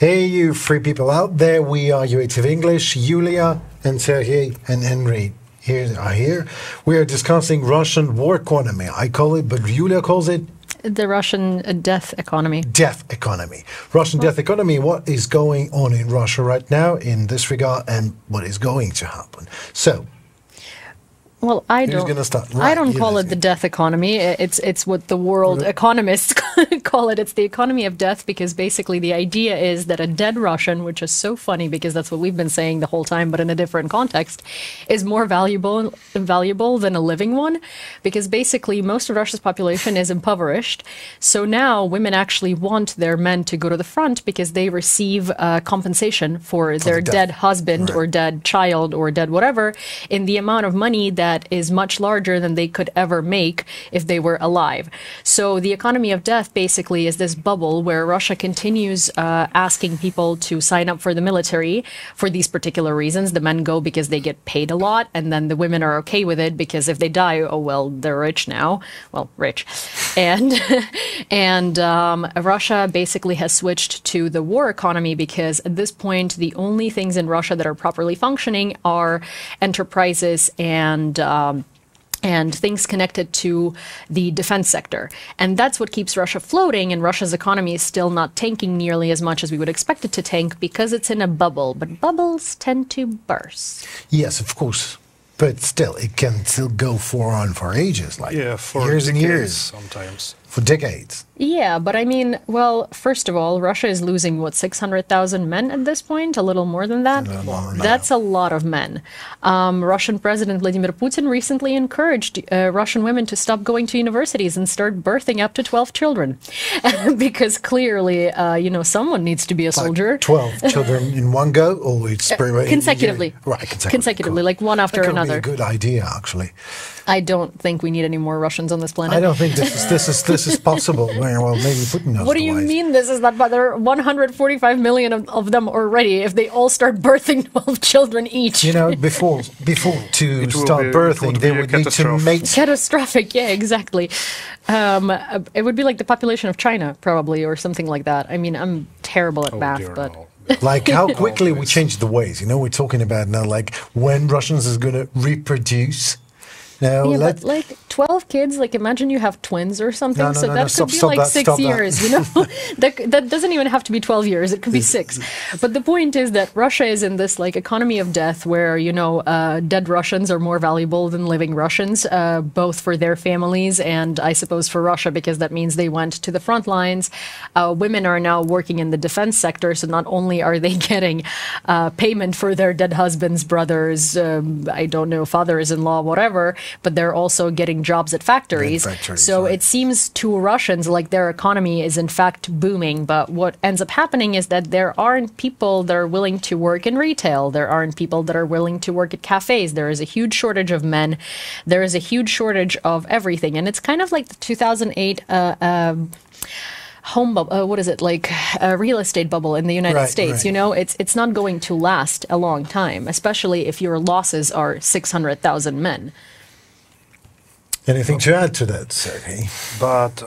Hey, you free people out there. We are UATV English. Yulia and Sergey and Henry are here. We are discussing Russian war economy. I call it, but Yulia calls it the Russian death economy. Death economy. Russian death economy. What is going on in Russia right now in this regard, and what is going to happen? So, well, I don't call it the death economy. It's what the world economists call it. It's the economy of death, because basically the idea is that a dead Russian, which is so funny because that's what we've been saying the whole time, but in a different context, is more valuable than a living one, because basically most of Russia's population is impoverished. So now women actually want their men to go to the front because they receive compensation for their dead husband or dead child or dead whatever in the amount of money that is much larger than they could ever make if they were alive. So the economy of death basically is this bubble where Russia continues asking people to sign up for the military for these particular reasons. The men go because they get paid a lot, and then the women are okay with it because if they die, oh well, they're rich now. Well, rich. And Russia basically has switched to the war economy because at this point the only things in Russia that are properly functioning are enterprises and things connected to the defense sector. And that's what keeps Russia floating, and Russia's economy is still not tanking nearly as much as we would expect it to tank because it's in a bubble. But bubbles tend to burst. Yes, of course. But still, it can still go for ages, like for years and decades years. Sometimes. For decades. Yeah, but I mean, well, first of all, Russia is losing, what, 600,000 men at this point? A little more than that? That's a lot of men. Russian President Vladimir Putin recently encouraged Russian women to stop going to universities and start birthing up to 12 children. Because clearly, someone needs to be a soldier. 12 children in one go? Or it's consecutively. Right, consecutively, like one after another. That could be a good idea, actually. I don't think we need any more Russians on this planet. I don't think this is possible. Well, maybe Putin knows. What do you mean this is not? But there are 145 million of them already. If they all start birthing 12 children each, before to start birthing, they would need to make catastrophic. Yeah, exactly. It would be like the population of China, probably, or something like that. I mean, I'm terrible at math, but. Like how quickly we change the ways. We're talking about now, like when Russians is going to reproduce. Now, yeah, but like 12 kids, like imagine you have twins or something, could be like 6 years, that doesn't even have to be 12 years, it could be 6. But the point is that Russia is in this like economy of death where, dead Russians are more valuable than living Russians, both for their families and I suppose for Russia, because that means they went to the front lines. Women are now working in the defense sector, so not only are they getting payment for their dead husbands, brothers, I don't know, fathers-in-law, whatever, but they're also getting jobs at factories. So it seems to Russians like their economy is in fact booming. But what ends up happening is that there aren't people that are willing to work in retail. There aren't people that are willing to work at cafes. There is a huge shortage of men. There is a huge shortage of everything. And it's kind of like the 2008 home bubble, what is it, like a real estate bubble in the United States. It's not going to last a long time, especially if your losses are 600,000 men. Anything to add to that, Sergey? But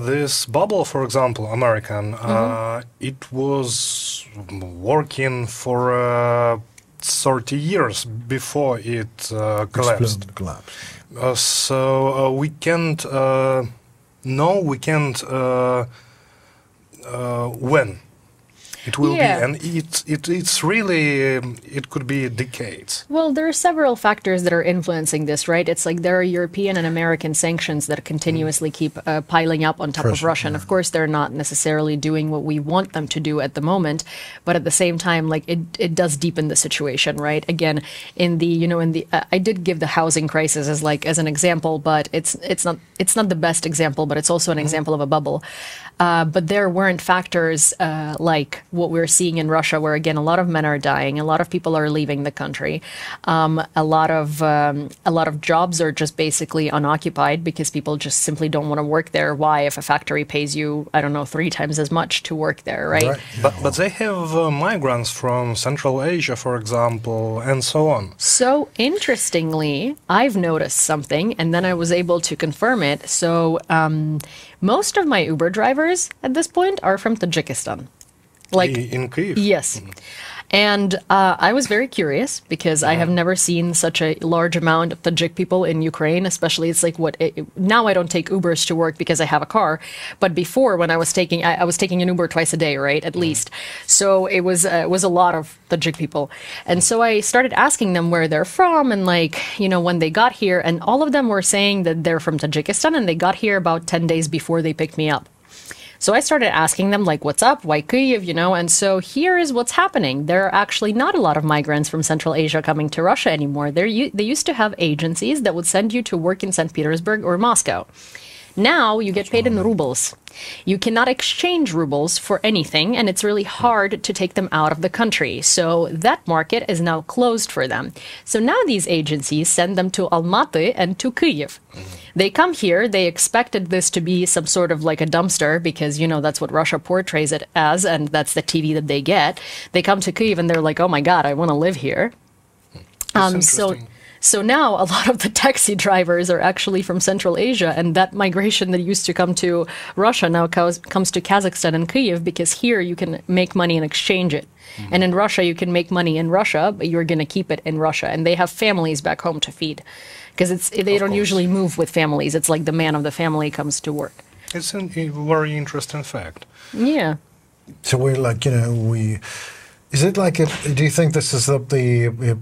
this bubble, for example, American, it was working for 30 years before it collapsed. So we can't know, we can't when it will be, and it's really, it could be decades. Well, there are several factors that are influencing this, right? It's like there are European and American sanctions that continuously keep piling up on top of Russia. And of course, they're not necessarily doing what we want them to do at the moment, but at the same time, like it does deepen the situation, right? Again, in the I did give the housing crisis as an example, but it's not the best example, but it's also an example of a bubble. But there weren't factors like what we're seeing in Russia, where again a lot of men are dying, a lot of people are leaving the country, a lot of jobs are just basically unoccupied because people just simply don't want to work there. Why, if a factory pays you, I don't know, 3 times as much to work there, right? But they have migrants from Central Asia, for example, and so on. So interestingly, I've noticed something, and then I was able to confirm it. So most of my Uber drivers at this point are from Tajikistan. Like in Kyiv? Yes. And I was very curious because I have never seen such a large amount of Tajik people in Ukraine, especially it's like now I don't take Ubers to work because I have a car. But before when I was taking an Uber twice a day, right, at least. So it was a lot of Tajik people. And so I started asking them where they're from and when they got here. And all of them were saying that they're from Tajikistan and they got here about 10 days before they picked me up. So I started asking them, what's up? Why Kyiv? And so here is what's happening. There are actually not a lot of migrants from Central Asia coming to Russia anymore. They used to have agencies that would send you to work in St. Petersburg or Moscow. Now you get paid in rubles. You cannot exchange rubles for anything, and it's really hard to take them out of the country. So that market is now closed for them. So now these agencies send them to Almaty and to Kyiv. They come here, they expected this to be some sort of like a dumpster because, that's what Russia portrays it as, and that's the TV that they get. They come to Kyiv and they're like, oh my God, I want to live here. So now a lot of the taxi drivers are actually from Central Asia, and that migration that used to come to Russia now comes to Kazakhstan and Kyiv because here you can make money and exchange it. And in Russia, you can make money in Russia, but you're going to keep it in Russia. And they have families back home to feed because they don't usually move with families. It's like the man of the family comes to work. It's a very interesting fact. Yeah. So we're is it like, do you think this is the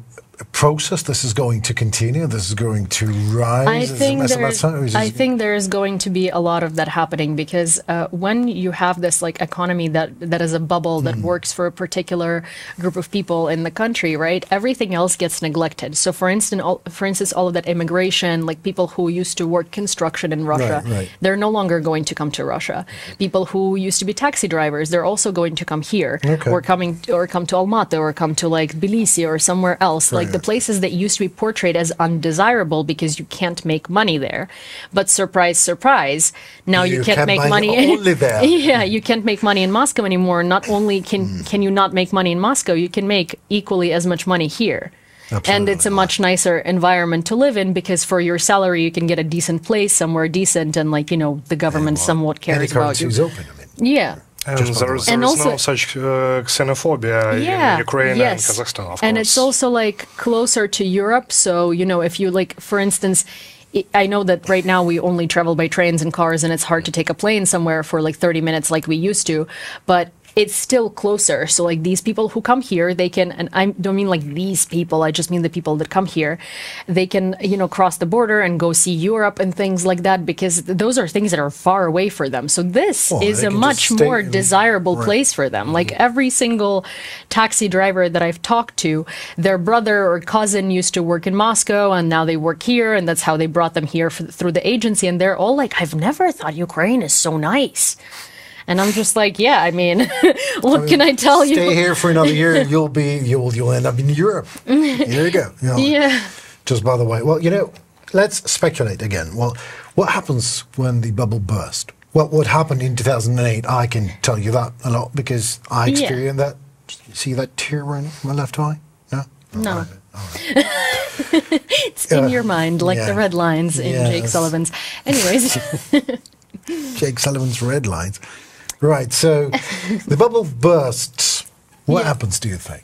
process? This is going to continue? This is going to rise? I think there is going to be a lot of that happening because when you have this economy that is a bubble that works for a particular group of people in the country, right? Everything else gets neglected. So for instance, all of that immigration, people who used to work construction in Russia, they're no longer going to come to Russia. People who used to be taxi drivers, they're also going to come here or come to Almaty or come to Tbilisi or somewhere else. The places that used to be portrayed as undesirable because you can't make money there. But surprise, surprise, now you can't make money only there. Yeah, you can't make money in Moscow anymore. Not only can you not make money in Moscow, you can make equally as much money here. Absolutely. And it's a much nicer environment to live in because for your salary, you can get a decent place, somewhere decent, and the government somewhat cares about you. Open, Yeah. And there is no such xenophobia in Ukraine and Kazakhstan, of course. And it's also closer to Europe. So, if you for instance, I know that right now we only travel by trains and cars and it's hard to take a plane somewhere for 30 minutes like we used to. But it's still closer. So these people who come here, they can, and I don't mean these people, I just mean the people that come here, they can, cross the border and go see Europe and things like that because those are things that are far away for them. So this is a much more desirable place for them. Every single taxi driver that I've talked to, their brother or cousin used to work in Moscow and now they work here and that's how they brought them here through the agency. And they're all I've never thought Ukraine is so nice. And I'm just yeah, I mean, what can I tell you? Stay here for another year and you'll end up in Europe. Here you go. Yeah. Just by the way, well, let's speculate again. Well, what happens when the bubble burst? Well, what happened in 2008, I can tell you that a lot because I experienced that. See that tear running my left eye? No? No. All right. It's in your mind, the red lines in Jake Sullivan's. Anyways. Jake Sullivan's red lines. Right, so the bubble bursts. What happens, do you think?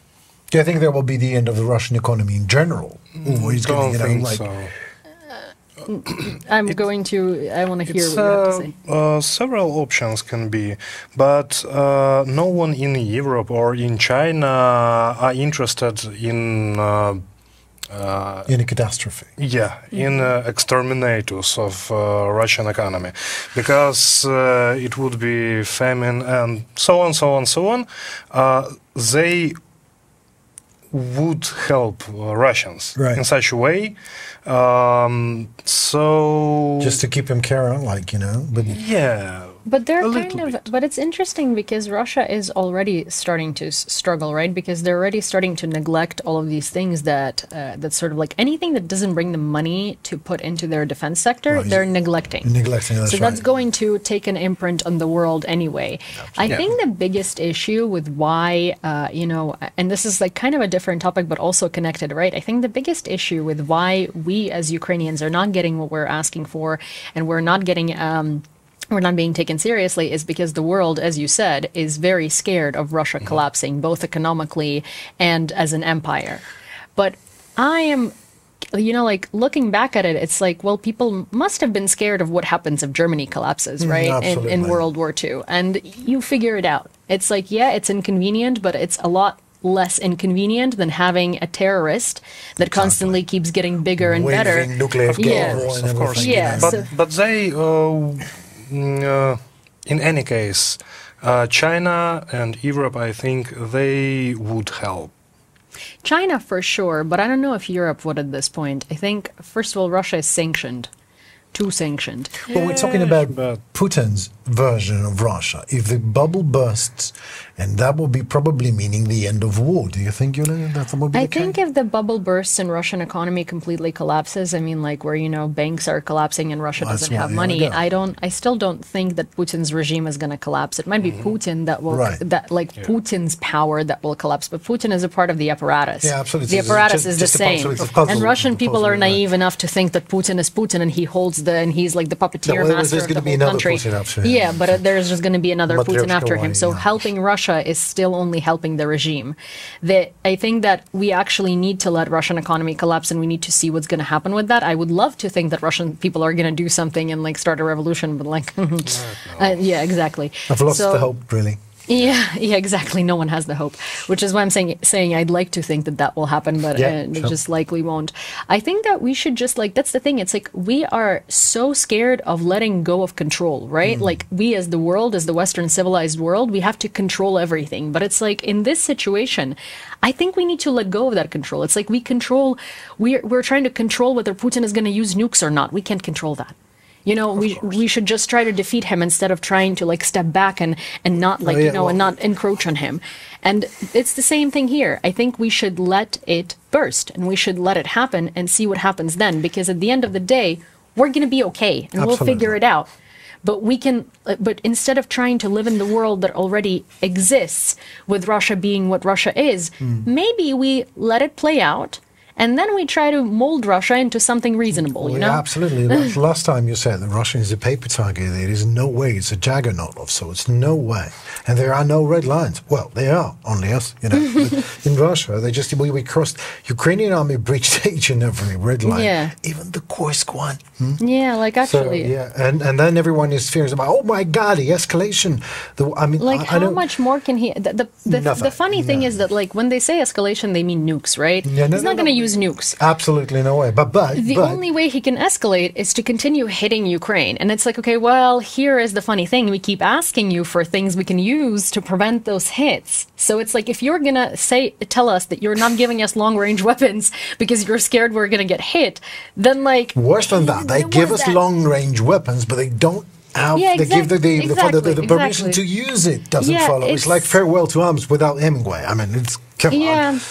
Do you think there will be the end of the Russian economy in general? Or is don't think so. I want to hear what you have to say. Several options can be, but no one in Europe or in China are interested in a catastrophe. Yeah, in exterminators of Russian economy, because it would be famine and so on, so on, so on. They would help Russians in such a way. So just to keep him carrying, but yeah. But they're but it's interesting because Russia is already starting to struggle, right? Because they're already starting to neglect all of these things that that's sort of anything that doesn't bring them money to put into their defense sector, they're neglecting. That's going to take an imprint on the world anyway. I think the biggest issue with why, and this is kind of a different topic, but also connected, right? I think the biggest issue with why we as Ukrainians are not getting what we're asking for and we're not getting we're not being taken seriously is because the world, as you said, is very scared of Russia collapsing, both economically and as an empire. But I am, like looking back at it, it's like, well, people must have been scared of what happens if Germany collapses, right? In World War II. And you figure it out. It's like, yeah, it's inconvenient, but it's a lot less inconvenient than having a terrorist that constantly keeps getting bigger and better. Nuclear bombs, of course. Yeah. But they, in any case, China and Europe, I think they would help. China for sure, but I don't know if Europe would at this point. I think, first of all, Russia is sanctioned. Too sanctioned. Well, we're talking about Putin's version of Russia. If the bubble bursts, and that will be probably meaning the end of war. Do you think, Yulia, that will be the case? I think if the bubble bursts and Russian economy completely collapses, I mean, like where, banks are collapsing and Russia doesn't have money, I still don't think that Putin's regime is going to collapse. It might be Putin that will, Putin's power that will collapse, but Putin is a part of the apparatus. Yeah, absolutely. The apparatus is the same. And Russian people are naive enough to think that Putin is Putin and he holds and he's like the puppeteer master of the whole country. Yeah, but there's just going to be another Putin after him. So helping Russia is still only helping the regime. I think that we actually need to let Russian economy collapse, and we need to see what's going to happen with that. I would love to think that Russian people are going to do something and like start a revolution, but like, yeah, exactly. I've lost the hope, really. Yeah, exactly. No one has the hope, which is why I'm saying I'd like to think that will happen, but it just likely won't. I think that we should just that's the thing. It's like we are so scared of letting go of control, right? Like we as the world, as the Western civilized world, we have to control everything. But it's like in this situation, I think we need to let go of that control. It's like we're trying to control whether Putin is going to use nukes or not. We can't control that. We should just try to defeat him instead of trying to step back and not and not encroach on him. And it's the same thing here. I think we should let it burst and we should let it happen and see what happens then, because at the end of the day, we're going to be okay and we'll figure it out. But instead of trying to live in the world that already exists with Russia being what Russia is, maybe we let it play out. And then we try to mold Russia into something reasonable, Yeah, absolutely. Last time you said that Russia is a paper tiger. There is no way. It's a juggernaut of sorts. No way. And there are no red lines. Well, there are. Only us, But in Russia, we crossed. Ukrainian army breached each and every red line. Yeah. Even the Kursk one. Yeah, actually. So, yeah, and then everyone is fearing about, oh my God, the escalation. How much more can he? The funny thing is that when they say escalation, they mean nukes, right? Yeah, He's not going to use nukes. Absolutely no way. But the only way he can escalate is to continue hitting Ukraine. And it's like, okay, well, here is the funny thing. We keep asking you for things we can use to prevent those hits. So it's like, if you're going to tell us that you're not giving us long-range weapons because you're scared we're going to get hit, then worse than that, they give us long-range weapons, but they don't they give the permission to use it doesn't follow. It's like farewell to arms without Hemingway. I mean, come on.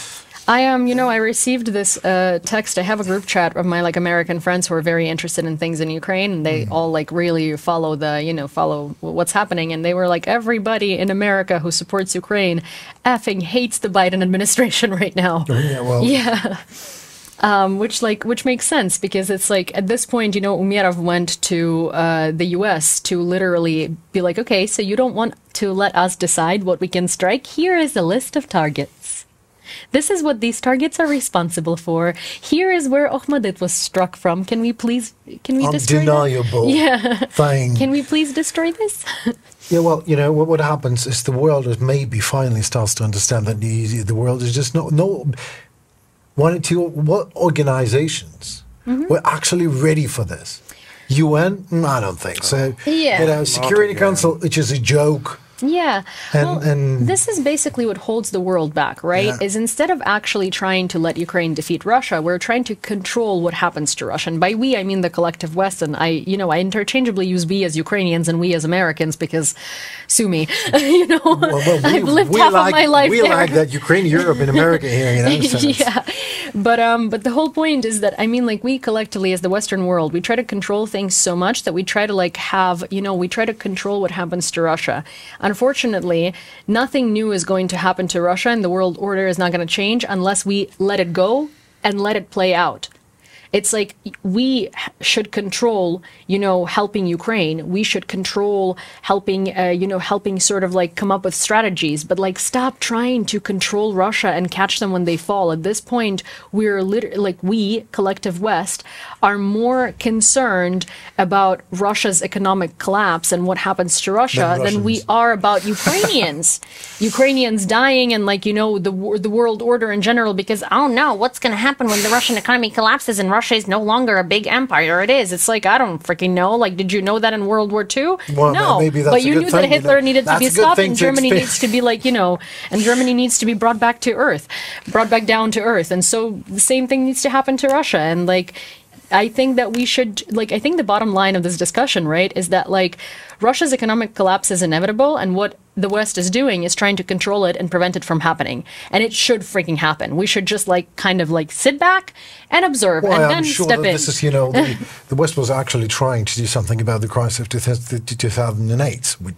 I received this text. I have a group chat of my American friends who are very interested in things in Ukraine, and they all really follow follow what's happening. And they were like, everybody in America who supports Ukraine effing hates the Biden administration right now. Which makes sense, because it's at this point, Umerov went to the U.S. to literally be like, okay, so you don't want to let us decide what we can strike? Here is a list of targets. This is what these targets are responsible for. Here is where Ohmedit was struck from. Can we destroy undeniable thing. Can we please destroy this? Yeah, well, what happens is the world maybe finally starts to understand that the world is just what organizations were actually ready for this? UN? I don't think so. Yeah. Security Council, which is a joke. Yeah. And this is basically what holds the world back, right? Yeah. Is instead of actually trying to let Ukraine defeat Russia, we're trying to control what happens to Russia. And by we, I mean the collective West. And I interchangeably use we as Ukrainians and we as Americans, because sue me. I've lived half of my life there. We like that Ukraine, Europe, and America here, Yeah. But the whole point is that, we collectively as the Western world, we try to control things so much that we try to we try to control what happens to Russia. Unfortunately, nothing new is going to happen to Russia, and the world order is not going to change unless we let it go and let it play out. It's like we should control, helping Ukraine. We should control helping, helping sort of like come up with strategies, but like stop trying to control Russia and catch them when they fall. At this point, we're we, collective West, are more concerned about Russia's economic collapse and what happens to Russia than we are about Ukrainians. Ukrainians dying and the world order in general, because, oh no, what's going to happen when the Russian economy collapses and Russia is no longer a big empire? It is. It's like, I don't freaking know. Like, did you know that in World War II? Well, no. Maybe that's but you knew that Hitler needed to be stopped, and Germany needs to be and Germany needs to be brought back down to earth. And so the same thing needs to happen to Russia. And I think that we should, I think the bottom line of this discussion, right, is that Russia's economic collapse is inevitable, and what the West is doing is trying to control it and prevent it from happening. And it should freaking happen. We should just kind of sit back and observe and then step in. This is, the West was actually trying to do something about the crisis of 2008, which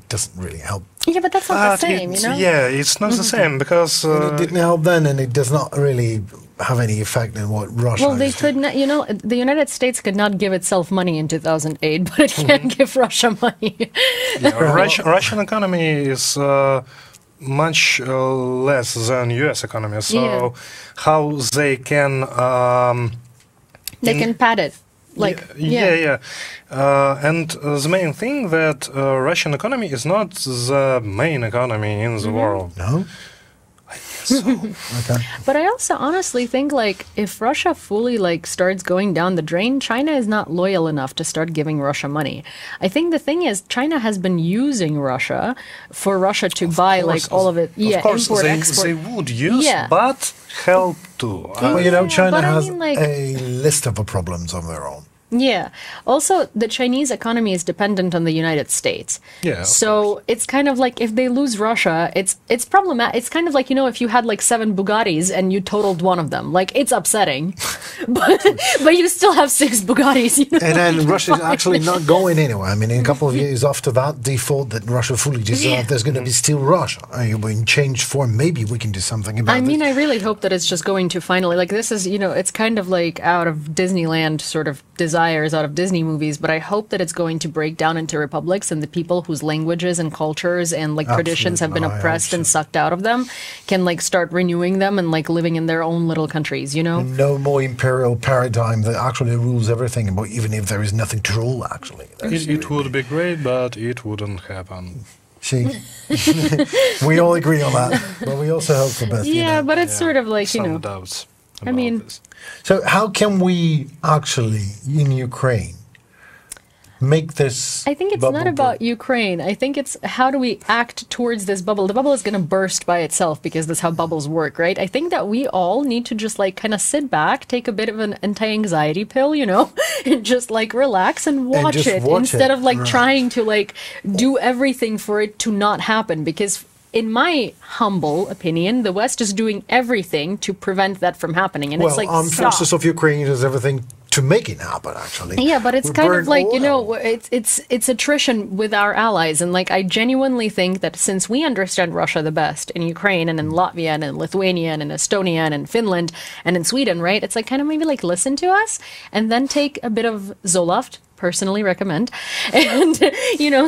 doesn't really help. Yeah, but that's not the same, Yeah, it's not the same because... it didn't help then, and it does not really have any effect on what Russia Well, they could not, the United States could not give itself money in 2008, but it can give Russia money. Russian economy is much less than U.S. economy, so how they can... they can pad it. And the main thing that Russian economy is not the main economy in the world. No? So. Okay. But I also honestly think if Russia fully starts going down the drain, China is not loyal enough to start giving Russia money. I think the thing is China has been using Russia for Russia to buy all of it. Of course, import, export. They would use, but help too. China has a list of problems of their own. Yeah. Also, the Chinese economy is dependent on the United States. Yeah. So it's kind of if they lose Russia, it's problematic. It's kind of if you had 7 Bugattis and you totaled one of them. It's upsetting, but you still have 6 Bugattis. And then Russia's actually not going anywhere. I mean, in a couple of years after that default that Russia fully deserved, there's going to be still Russia. In changed form, maybe we can do something about it. I mean, I really hope that it's just going to finally, this is, it's kind of out of Disneyland sort of desires out of Disney movies, but I hope that it's going to break down into republics and the people whose languages and cultures and traditions have been oppressed and sucked out of them can start renewing them and living in their own little countries, No more imperial paradigm that actually rules everything, even if there is nothing to rule, actually. It would be great, but it wouldn't happen. See, we all agree on that, but we also hope for best. Yeah, but it's sort of some doubts about this. So how can we actually, in Ukraine, make this I think it's not about Ukraine. I think it's how do we act towards this bubble. The bubble is going to burst by itself because that's how bubbles work, right? I think that we all need to just kind of sit back, take a bit of an anti-anxiety pill, and just relax and watch it instead of trying to do everything for it to not happen, because in my humble opinion, the West is doing everything to prevent that from happening. And armed forces of Ukraine does everything to make it happen, actually. Yeah, but it's kind of it's attrition with our allies. And I genuinely think that since we understand Russia the best in Ukraine and in Latvia and in Lithuania and in Estonia and in Finland and in Sweden, right? It's kind of maybe listen to us and then take a bit of Zoloft. Personally recommend, and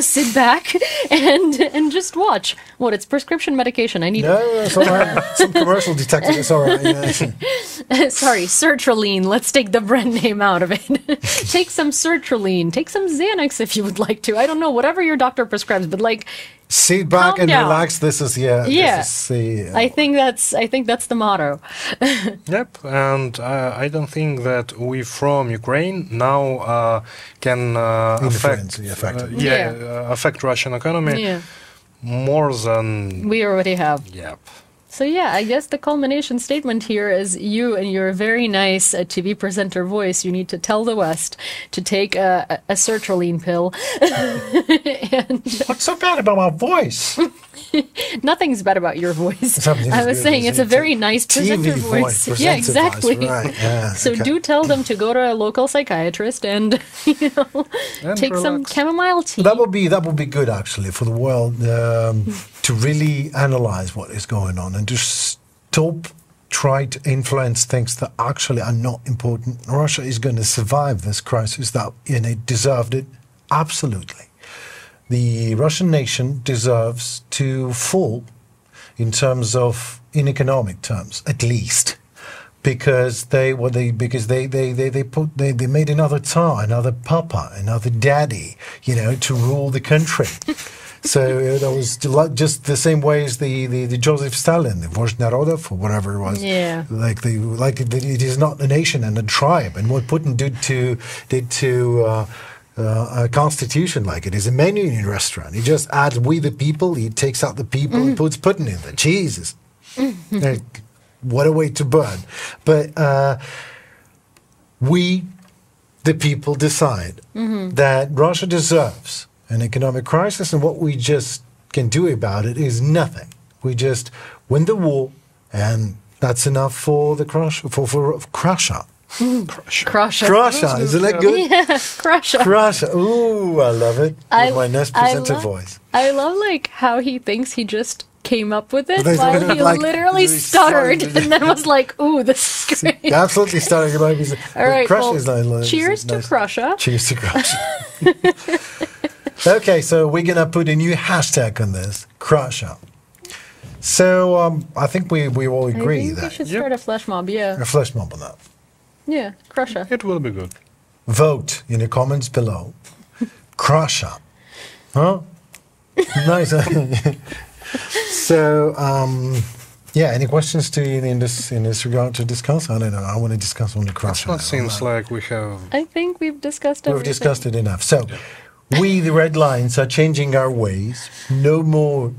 sit back and just watch. It's prescription medication. I need. No, it's all right. Some commercial detective. It's all right. Yeah. Sorry, sertraline. Let's take the brand name out of it. Take some sertraline. Take some Xanax if you would like to. I don't know, whatever your doctor prescribes, but sit back and relax. This is I think that's the motto. Yep, and I don't think that we from Ukraine now can affect Russian economy more than we already have. Yep. So I guess the culmination statement here is you and your very nice TV presenter voice, you need to tell the West to take a sertraline pill. What's so bad about my voice? Nothing's bad about your voice. I was saying it's a very nice presenter voice. Yeah, exactly. Right. Yeah, so do tell them to go to a local psychiatrist and take some chamomile tea. That would be good actually for the world to really analyze what is going on and to stop try to influence things that actually are not important. Russia is going to survive this crisis, that, and it deserved it, absolutely. The Russian nation deserves to fall in economic terms, at least, because they made another Tsar, another Papa, another Daddy, to rule the country. So that was just the same way as the Joseph Stalin, the Vozhd Narodov, or whatever it was. Yeah. It is not a nation and a tribe. And what Putin did to a constitution like it is a menu in a restaurant. He just adds "we the people." He takes out the people and puts Putin in there. Jesus, what a way to burn! But we, the people, decide that Russia deserves an economic crisis, and what we just can do about it is nothing. We just win the war, and that's enough for the Crusher. For Crusher. Crusher. Isn't that good? Yeah, Crusher. Crusher. Ooh, I love it. With my Nest presenter voice. I love how he thinks he just came up with it while he literally stuttered and then was like, ooh, this is great. Absolutely stuttered. All right, cheers to Crusher. Cheers to Crusher. Okay, so we're going to put a new hashtag on this, Crusher. So I think we all agree that. We should start a flash mob, yeah. A flash mob on that. Yeah, Crusher. It will be good. Vote in the comments below. Crusher. Huh? Nice. So, any questions in this regard to discuss? I don't know. I want to discuss on the Crusher. It seems like we have. I think we've discussed everything. We've discussed it enough. So, we, the Red Lions, are changing our ways. No more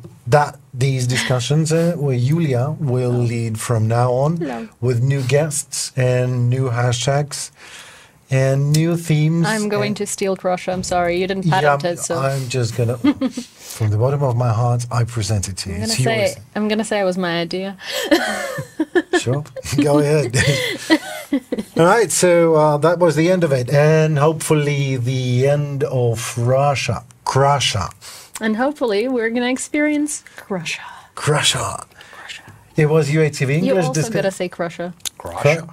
these discussions where Yulia will lead from now on with new guests and new hashtags and new themes. I'm going to steal Crusher. I'm sorry, you didn't patent it. So I'm just gonna, from the bottom of my heart, I present it to you. I'm gonna say it was my idea. Sure, go ahead. All right, so that was the end of it, and hopefully the end of Russia. Crusher. And hopefully we're going to experience Crusher. Crusher. It was UATV English. You also got to say Crusher. Crusher.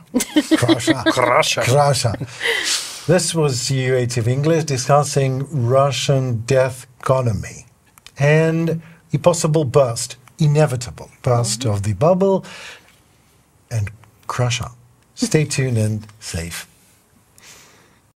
Crusher. Crusher. Crusher. This was UATV English discussing Russian death economy and a possible inevitable burst of the bubble and Crusher. Stay tuned and safe.